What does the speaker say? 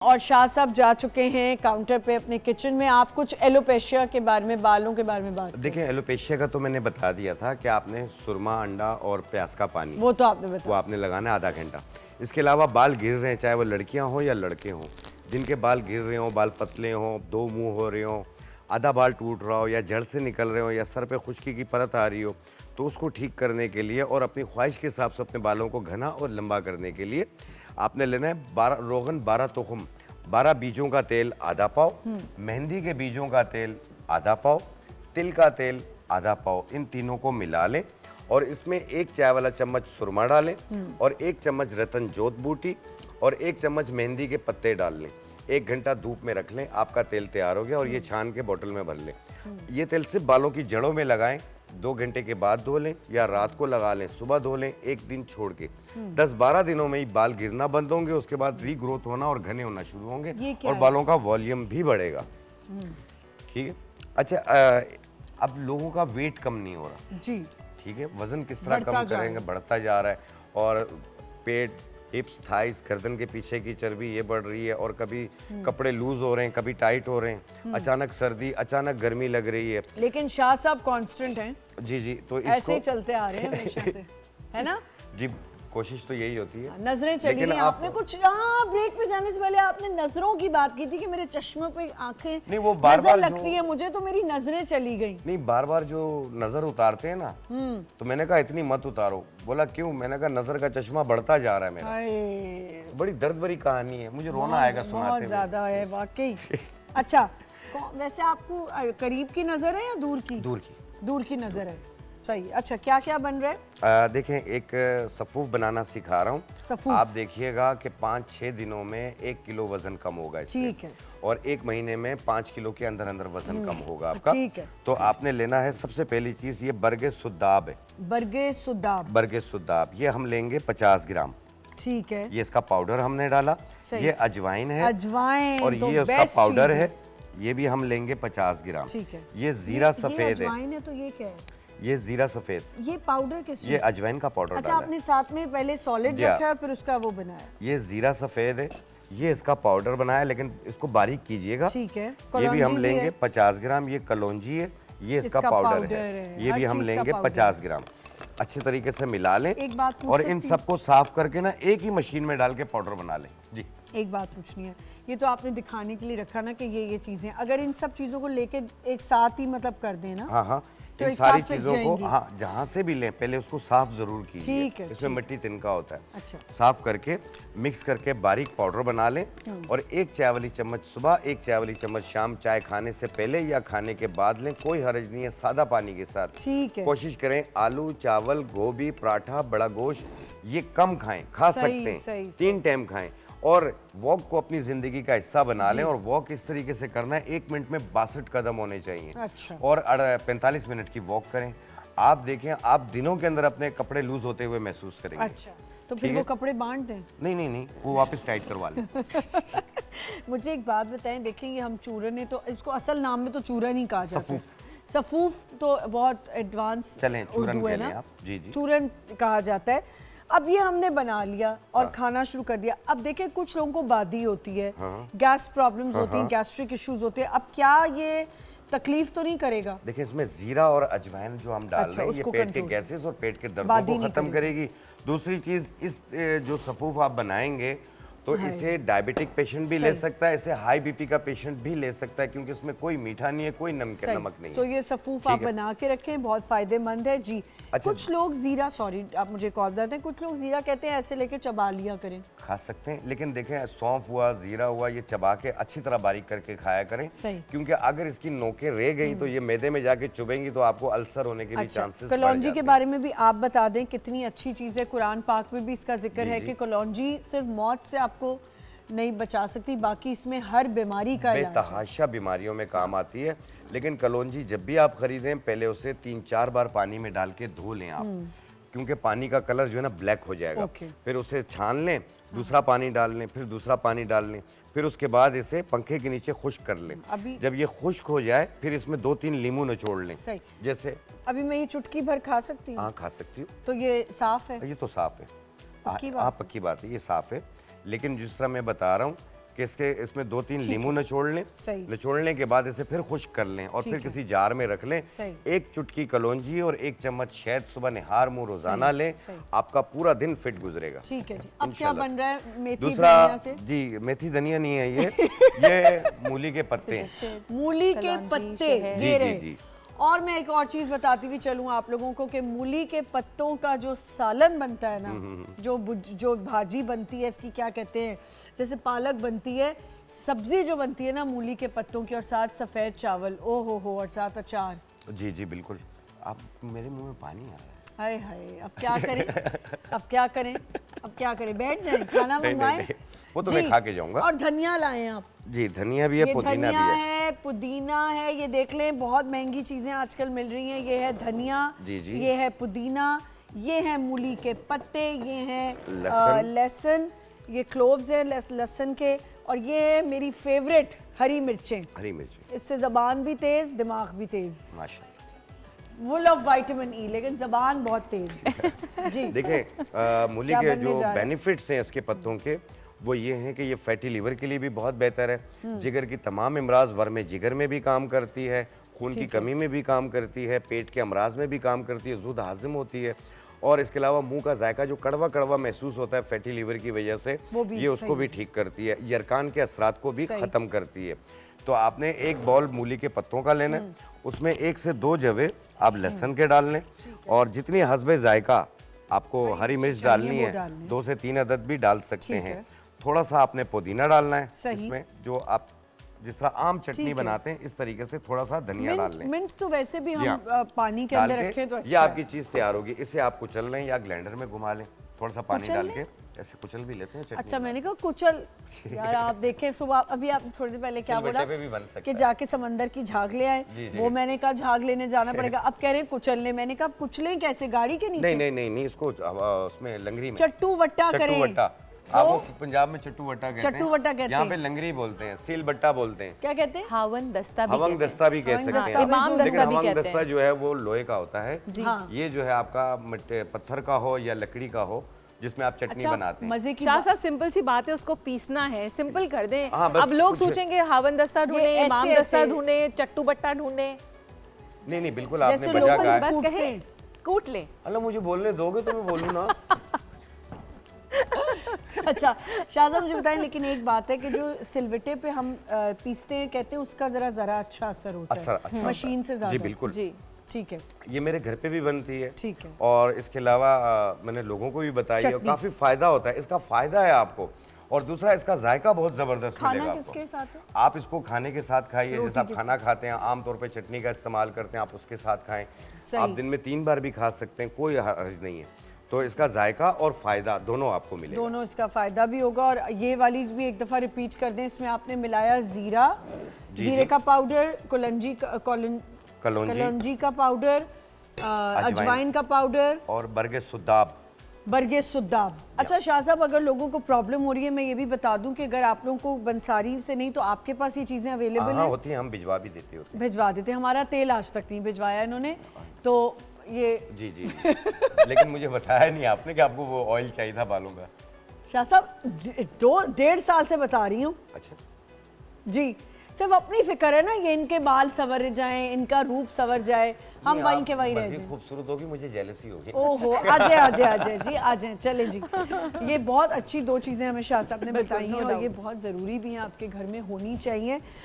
और शाह साहब जा चुके हैं काउंटर पे अपने किचन में। आप कुछ एलोपेशिया के बारे में, बालों के बारे में बात देखिए, एलोपेशिया का तो मैंने बता दिया था कि आपने सुरमा, अंडा और प्याज का पानी वो तो आपने बताया, वो आपने लगाना है आधा घंटा। इसके अलावा बाल गिर रहे हैं, चाहे वो लड़कियां हों या लड़के हों, जिनके बाल गिर रहे हों, बाल पतले हों, दो मुंह हो रहे हों, आधा बाल टूट रहा हो या जड़ से निकल रहे हो या सर पे खुश्की की परत आ रही हो, तो उसको ठीक करने के लिए और अपनी ख्वाहिश के हिसाब से अपने बालों को घना और लंबा करने के लिए आपने लेना है 12 रोगन, 12 तुखम, 12 बीजों का तेल आधा पाव, मेहंदी के बीजों का तेल आधा पाव, तिल का तेल आधा पाव, इन तीनों को मिला लें और इसमें 1 चाय वाला चम्मच सुरमा डालें और 1 चम्मच रतन जोत बूटी और 1 चम्मच मेहंदी के पत्ते डाल लें। 1 घंटा धूप में रख लें, आपका तेल तैयार हो गया और ये छान के बोतल में भर लें। ये तेल सिर्फ बालों की जड़ों में लगाएं, 2 घंटे के बाद धो लें या रात को लगा लें, सुबह धो लें, 1 दिन छोड़ के। 10-12 दिनों में ही बाल गिरना बंद होंगे, उसके बाद रीग्रोथ होना और घने होना शुरू होंगे और बालों का वॉल्यूम भी बढ़ेगा। ठीक है। अच्छा, अब लोगों का वेट कम नहीं हो रहा जी, ठीक है, वजन किस तरह कम करेंगे, बढ़ता जा रहा है और पेट, हिप्स, थाइस, गर्दन के पीछे की चर्बी ये बढ़ रही है और कभी कपड़े लूज हो रहे हैं, कभी टाइट हो रहे हैं, अचानक सर्दी, अचानक गर्मी लग रही है। लेकिन शाह साहब कांस्टेंट हैं। जी जी, तो ऐसे ही चलते आ रहे हैं हमेशा से, है ना जी, कोशिश तो यही होती है। नजरें चली गई। आपने कुछ ब्रेक पे जाने से पहले आपने नजरों की बात की थी कि मेरे चश्मे पे आंखें नहीं, वो बार नजर बार लगती है मुझे, तो मेरी नजरें चली गई। नहीं, बार बार जो नजर उतारते हैं ना, तो मैंने कहा इतनी मत उतारो। बोला क्यों? मैंने कहा नजर का चश्मा बढ़ता जा रहा है मेरा। बड़ी दर्द भरी कहानी है, मुझे रोना आएगा सुनाते बहुत हुए। ज्यादा है वाकई। अच्छा, वैसे आपको करीब की नजर है या दूर की? दूर की नजर है, सही। अच्छा, क्या क्या बन रहा है? देखें, एक सफूफ बनाना सिखा रहा हूँ। आप देखिएगा कि 5-6 दिनों में 1 किलो वजन कम होगा इससे। ठीक है। और 1 महीने में 5 किलो के अंदर अंदर वजन कम होगा आपका। ठीक है। तो आपने लेना है सबसे पहली चीज, ये बरगे सुद्दाब है। बरगे सुद्दाब, बरगे सुद्दाब, ये हम लेंगे 50 ग्राम। ठीक है। ये इसका पाउडर हमने डाला। ये अजवाइन है, अजवाइन और ये उसका पाउडर है, ये भी हम लेंगे 50 ग्राम। ठीक है। ये जीरा सफेद है। तो ये क्या है? ये जीरा सफेद, ये पाउडर किस? ये अजवाइन का पाउडर। अच्छा, आपने साथ में पहले सॉलिड रखा और फिर उसका वो बनाया। ये जीरा सफेद है, ये इसका पाउडर बनाया, लेकिन इसको बारीक कीजिएगा। ठीक है। ये भी हम लेंगे 50 ग्राम। ये कलौंजी है, ये इसका पाउडर है, ये भी हम लेंगे 50 ग्राम। अच्छे तरीके से मिला लें। एक बात और इन सबको साफ करके ना एक ही मशीन में डाल के पाउडर बना लें। जी, एक बात पूछनी है, ये तो आपने दिखाने के लिए रखा ना कि ये चीजें, अगर इन सब चीजों को लेके एक साथ ही मतलब कर दें ना, हाँ, तो इन सारी चीजों को जहाँ से भी लें पहले उसको साफ जरूर कीजिए। ठीक है। इसमें मिट्टी तिनका होता है। अच्छा। साफ करके मिक्स करके बारीक पाउडर बना लें और 1 चाय वाली चम्मच सुबह, 1 चाय वाली चम्मच शाम, चाय खाने से पहले या खाने के बाद लें, कोई हर्ज नहीं है, सादा पानी के साथ। ठीक है। कोशिश करें आलू, चावल, गोभी, पराठा, बड़ा गोश्त ये कम खाएं, खा सकते हैं, 3 टाइम खाएं। और वॉक को अपनी जिंदगी का हिस्सा बना लें। और वॉक इस तरीके से करना है, 1 मिनट में 62 कदम होने चाहिए। अच्छा। और 45 मिनट की वॉक करें। आप देखें, आप दिनों के अंदर अपने कपड़े लूज होते हुए महसूस करेंगे। अच्छा, तो फिर वो कपड़े बांट दें? नहीं, वो वापस टाइट करवा लें। मुझे एक बात बताएं, देखें ये हम चूरन है, तो इसको असल नाम में तो चूरन ही कहा जाता है। सफूफ तो बहुत एडवांस उर्दू है ना। जी, चूरन कहा जाता है। अब ये हमने बना लिया और खाना शुरू कर दिया। अब देखें, कुछ लोगों को बादी होती है, गैस प्रॉब्लम्स होती हैं, गैस्ट्रिक इश्यूज होते हैं। अब क्या ये तकलीफ तो नहीं करेगा? देखिए, इसमें जीरा और अजवाइन जो हम डाल रहे हैं, ये पेट के गैसेस और पेट के दर्दों को खत्म करेगी। दूसरी चीज, इस जो सफूफ आप बनाएंगे तो इसे डायबिटिक पेशेंट भी ले सकता है, इसे हाई बीपी का पेशेंट भी ले सकता है, क्योंकि इसमें कोई मीठा नहीं है, कोई नमक नहीं है। तो ये सफूफ आप बना के रखें, बहुत फायदेमंद है जी। अच्छा, कुछ लोग जीरा, सॉरी आप मुझे कॉल बताते हैं, कुछ लोग जीरा कहते हैं ऐसे लेके चबा लिया करें। खा सकते हैं, लेकिन देखें सौंफ हुआ, जीरा हुआ, ये चबा के अच्छी तरह बारीक करके खाया करें। क्योंकि अगर इसकी नोकें रह गई तो ये मैदे में जाके चुभेंगी तो आपको अल्सर होने के भी चांसेस। कलौंजी के बारे में भी आप बता दें, कितनी अच्छी चीज है। कुरान पाक में भी इसका जिक्र है कि कलौंजी सिर्फ मौत से आपको नहीं बचा सकती, बाकी इसमें हर बीमारी का इलाज है। बेतहाशा बीमारियों में काम आती है। लेकिन कलौंजी जब भी आप खरीदें, पहले उसे 3-4 बार पानी में डाल के धो लें आप, क्योंकि पानी का कलर जो है ना ब्लैक हो जाएगा। फिर उसे छान लें, दूसरा पानी डाल लें, फिर दूसरा पानी डाल लें, फिर उसके बाद इसे पंखे के नीचे खुश्क कर लें। जब ये खुश्क हो जाए, फिर इसमें 2-3 लीमू निचोड़ लें। जैसे अभी मैं ये चुटकी भर खा सकती हूँ? हाँ, खा सकती हूँ। तो ये साफ है? ये तो साफ है। पक्की बात? हाँ, पक्की बात है, ये साफ है। लेकिन जिस तरह मैं बता रहा हूँ कि इसमें 2-3 नींबू निचोड़ लें। सही। निचोड़ने के बाद इसे फिर खुश्क कर लें और ठीक फिर है। किसी जार में रख लें। सही। 1 चुटकी कलौंजी और 1 चम्मच शहद सुबह निहार मुंह रोजाना सही, लें। सही। आपका पूरा दिन फिट गुजरेगा। ठीक है जी। अब क्या इंशाल्लाह। बन रहा है मेथी दूसरा धनिया से? जी, मेथी धनिया नहीं है ये मूली के पत्ते हैं। मूली के कलौंजी, पत्ते शहद। जी, ये जी, रहे। जी। और मैं एक और चीज बताती हुई चलूं आप लोगों को कि मूली के पत्तों का जो सालन बनता है ना, जो भाजी बनती है, इसकी क्या कहते हैं, जैसे पालक बनती है, सब्जी जो बनती है ना मूली के पत्तों की, और साथ सफेद चावल, ओ हो, और साथ अचार। जी जी बिल्कुल। आप मेरे मुंह में पानी आ रहा है। हाय हाय, अब क्या करें, अब क्या करें, अब क्या करें, बैठ जाएं, खाना नहीं, मंगवाएं? नहीं, वो तो जी, मैं खा के जाऊंगा। और धनिया लाएं आप। जी, धनिया भी है, ये पुदीना धनिया भी है। है, पुदीना है, ये देख लें, बहुत महंगी चीजें आजकल मिल रही हैं। ये है धनिया, जी, जी। ये है पुदीना, ये है मूली के पत्ते, ये है लहसुन। लहसुन, ये क्लोव्स है लहसुन के, और ये है मेरी फेवरेट हरी मिर्चें। हरी मिर्च इससे जबान भी तेज, दिमाग भी तेज, माशाल्लाह। फुल ऑफ विटामिन ई, लेकिन जबान बहुत तेज। जी देखिए मूली क्या के बनने जो जा रहा है? बेनिफिट्स हैं इसके पत्तों के, वो ये हैं कि ये फैटी लीवर के लिए भी बहुत बेहतर है। जिगर की तमाम इमराज वर्म जिगर में भी काम करती है, खून की कमी में भी काम करती है, पेट के अमराज में भी काम करती है, जुद हाजिम होती है। और इसके अलावा मुंह का जायका जो कड़वा कड़वा महसूस होता है फैटी लीवर की वजह से, वो भी ये उसको सही भी ठीक करती है। यरकान के असरात को भी सही। ख़त्म करती है। तो आपने एक बॉल मूली के पत्तों का लेना है, उसमें 1 से 2 जवे आप लहसुन के डाल लें, और जितनी हस्बे जायका आपको हरी मिर्च चाहिए डालनी वो है, डालनी है। 2 से 3 अदद भी डाल सकते ठीक हैं। है। थोड़ा सा आपने पुदीना डालना है सही। इसमें, जो आप जिस तरह आम ठीक चटनी है। बनाते हैं इस तरीके से थोड़ा सा धनिया डाल लें। मिंट तो वैसे भी हम जी हाँ। पानी के डाल अंदर के रखें तो ये अच्छा आपकी है। चीज़ तैयार होगी। इसे आप कुचल लें या ग्राइंडर में घुमा लें, थोड़ा सा पानी कुचल डाल लें? के ऐसे कुचल भी लेते हैं चटनी अच्छा, में। मैंने कहा कुचल, यार आप देखें सुबह, अभी आप थोड़ी देर पहले क्या सिलबट्टे बोला पे भी बन सकता कि है। जाके समंदर की झाग ले आए, जी, जी। वो मैंने कहा झाग लेने जाना पड़ेगा, अब कह रहे हैं कुचलने। मैंने कहा कुचलें कैसे, गाड़ी के नहीं नीचे? नहीं नहीं नहीं, इसको उसमें लंगरी में चट्टू वट्टा चट्टू करें। वट्टा। तो आप वो पंजाब में चट्टू वट्टा कहते हैं, चट्टू वट्टा कहते यहाँ हैं। पे लंगरी बोलते हैं, सील बट्टा बोलते हैं, क्या कहते हैं? हावन दस्ता भी हवंग कहते हैं। दस्ता भी कह हवंग सकते दस्ता हैं। भी जो- लेकिन दस्ता भी हवंग कहते दस्ता हैं। जो है वो लोहे का होता है। हाँ। ये जो है आपका पत्थर का हो या लकड़ी का हो, जिसमें आप चटनी अच्छा, बनाते हैं। मजे की शाह बात- साहब सिंपल सी बात है, उसको पीसना है, सिंपल कर दें। हाँ, बस अब लोग कुछ- सोचेंगे हावन दस्ता ढूंढे, ऐसे- इमाम दस्ता ऐसे- ढूंढे, चट्टू बट्टा ढूंढे, नहीं नहीं बिल्कुल आपने जैसे बजा लोकल कहा है। बस कूटते कहे हैं। कूट ले। अल्लाह मुझे बोलने दोगे तो मैं बोलूँ ना। अच्छा शाहज़ाद, मुझे बताएं, लेकिन एक बात है कि जो सिलवट्टे पे हम पीसते हैं, कहते हैं उसका जरा अच्छा असर होता असर अच्छा है होता मशीन है। से ज्यादा। जी बिल्कुल। जी ठीक है। ये मेरे घर पे भी बनती है। ठीक है। और इसके अलावा मैंने लोगों को भी बताई है, और चटनी। काफी फायदा होता है। इसका फायदा है आपको, और दूसरा इसका जायका बहुत जबरदस्त खाना मिलेगा किसके आपको। साथ है? आप इसको खाने के साथ खाइए, रोटी जैसे आप के खाना खाते हैं आमतौर पे चटनी का इस्तेमाल करते हैं, आप उसके साथ खाएं। सही। आप दिन में 3 बार भी खा सकते हैं, कोई हर्ज नहीं है। तो इसका जायका और फायदा दोनों आपको मिलेगा। दोनों, इसका फायदा भी होगा। और ये वाली भी एक दफा रिपीट कर दें, इसमें आपने मिलाया जीरा, जीरे का पाउडर, कलौंजी का पाउडर, अजवाइन का पाउडर और बरगे सुद्दाब। बरगे सुद्दाब। अच्छा शाह साहब, अगर लोगों को प्रॉब्लम हो रही है, मैं ये भी बता दूं कि अगर आप लोगों को बंसारी से नहीं तो आपके पास ये चीज़ें अवेलेबल हाँ हैं, होती हैं, हम भिजवा भी देते होते भिजवा देते हैं। हमारा तेल आज तक नहीं भिजवाया इन्होंने, तो ये हैं। जी जी जी। लेकिन मुझे बताया नहीं आपने कि आपको वो ऑयल चाहिए था बालों का। शाह साहब 1.5 साल से बता रही हूँ अच्छा, जी। सिर्फ अपनी फिक्र है ना, ये इनके बाल संवर जाएं, इनका रूप संवर जाए, हम नहीं, वहीं आप के वहीं रह मज़ीद जाएं। खूबसूरत होगी, मुझे जेलसी होगी। ओहो, आ जाए जी, आ जाए, चले जी। ये बहुत अच्छी 2 चीज़ें हमें शाह साहब ने बताई हैं, और ये बहुत ज़रूरी भी हैं, आपके घर में होनी चाहिए।